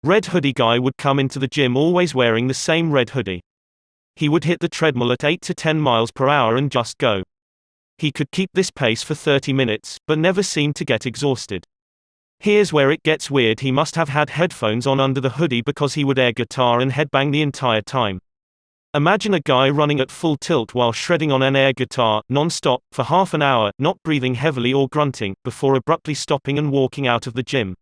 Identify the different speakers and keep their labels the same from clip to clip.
Speaker 1: Red hoodie guy would come into the gym always wearing the same red hoodie. He would hit the treadmill at 8 to 10 miles per hour and just go. He could keep this pace for 30 minutes, but never seemed to get exhausted. Here's where it gets weird. He must have had headphones on under the hoodie because he would air guitar and headbang the entire time. Imagine a guy running at full tilt while shredding on an air guitar, non-stop, for half an hour, not breathing heavily or grunting, before abruptly stopping and walking out of the gym.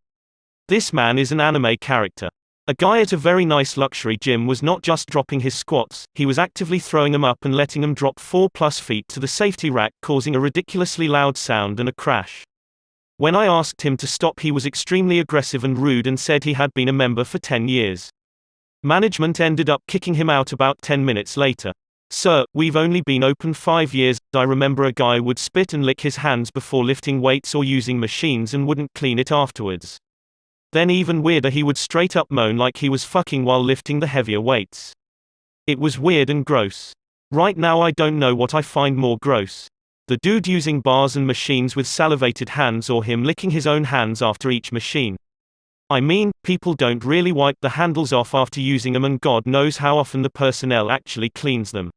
Speaker 1: This man is an anime character. A guy at a very nice luxury gym was not just dropping his squats, he was actively throwing them up and letting them drop 4+ feet to the safety rack, causing a ridiculously loud sound and a crash. When I asked him to stop, he was extremely aggressive and rude and said he had been a member for 10 years. Management ended up kicking him out about 10 minutes later. "Sir, we've only been open 5 years. I remember a guy would spit and lick his hands before lifting weights or using machines and wouldn't clean it afterwards. Then even weirder, he would straight up moan like he was fucking while lifting the heavier weights. It was weird and gross. Right now I don't know what I find more gross. The dude using bars and machines with salivated hands, or him licking his own hands after each machine. I mean, people don't really wipe the handles off after using them, and God knows how often the personnel actually cleans them.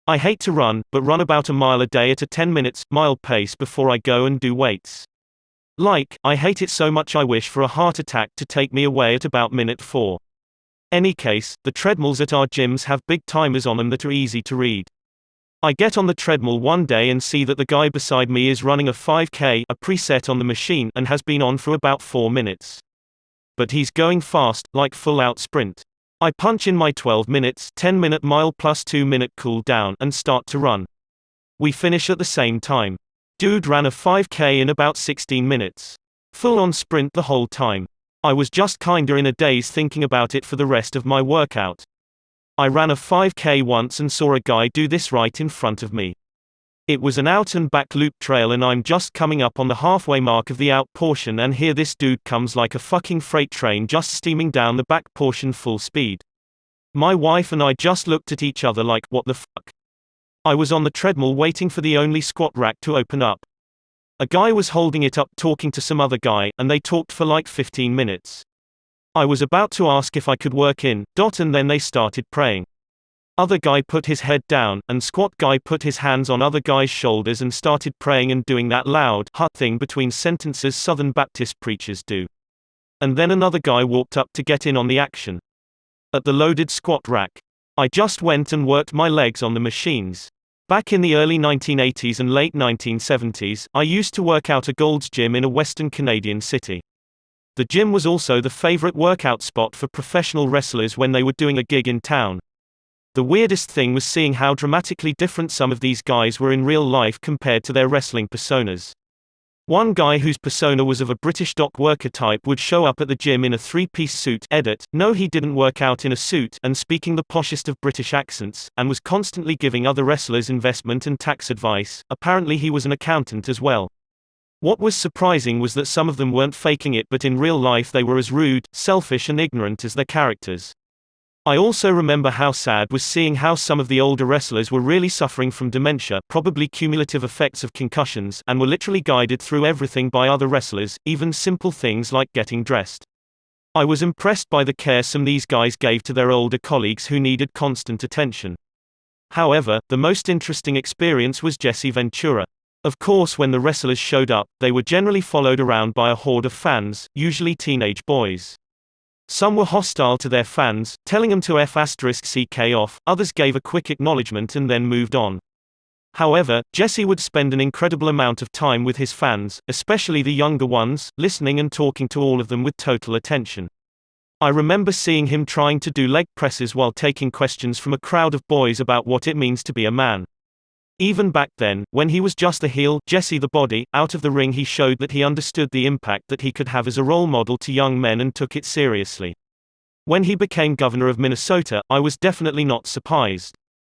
Speaker 1: I hate to run, but run about a mile a day at a 10 minutes, mile pace before I go and do weights. I hate it so much I wish for a heart attack to take me away at about minute 4. Any case, the treadmills at our gyms have big timers on them that are easy to read. I get on the treadmill one day and see that the guy beside me is running a 5K, a preset on the machine, and has been on for about 4 minutes. But he's going fast, like full-out sprint. I punch in my 12 minutes, 10-minute mile plus 2-minute cool down, and start to run. We finish at the same time. Dude ran a 5K in about 16 minutes. Full-on sprint the whole time. I was just kinda in a daze thinking about it for the rest of my workout. I ran a 5K once and saw a guy do this right in front of me. It was an out and back loop trail, and I'm just coming up on the halfway mark of the out portion, and here this dude comes like a fucking freight train just steaming down the back portion full speed. My wife and I just looked at each other like, what the fuck? I was on the treadmill waiting for the only squat rack to open up. A guy was holding it up talking to some other guy, and they talked for like 15 minutes. I was about to ask if I could work in, and then they started praying. Other guy put his head down, and squat guy put his hands on other guy's shoulders and started praying and doing that loud hut thing between sentences Southern Baptist preachers do. And then another guy walked up to get in on the action. At the loaded squat rack. I just went and worked my legs on the machines. Back in the early 1980s and late 1970s, I used to work out at Gold's Gym in a western Canadian city. The gym was also the favorite workout spot for professional wrestlers when they were doing a gig in town. The weirdest thing was seeing how dramatically different some of these guys were in real life compared to their wrestling personas. One guy whose persona was of a British dock worker type would show up at the gym in a 3-piece suit, no he didn't work out in a suit, and speaking the poshest of British accents, and was constantly giving other wrestlers investment and tax advice. Apparently he was an accountant as well. What was surprising was that some of them weren't faking it, but in real life they were as rude, selfish and ignorant as their characters. I also remember how sad was seeing how some of the older wrestlers were really suffering from dementia, probably cumulative effects of concussions, and were literally guided through everything by other wrestlers, even simple things like getting dressed. I was impressed by the care some these guys gave to their older colleagues who needed constant attention. However, the most interesting experience was Jesse Ventura. Of course, when the wrestlers showed up, they were generally followed around by a horde of fans, usually teenage boys. Some were hostile to their fans, telling them to F***ck off, others gave a quick acknowledgement and then moved on. However, Jesse would spend an incredible amount of time with his fans, especially the younger ones, listening and talking to all of them with total attention. I remember seeing him trying to do leg presses while taking questions from a crowd of boys about what it means to be a man. Even back then, when he was just a heel, Jesse the Body, out of the ring he showed that he understood the impact that he could have as a role model to young men and took it seriously. When he became governor of Minnesota, I was definitely not surprised.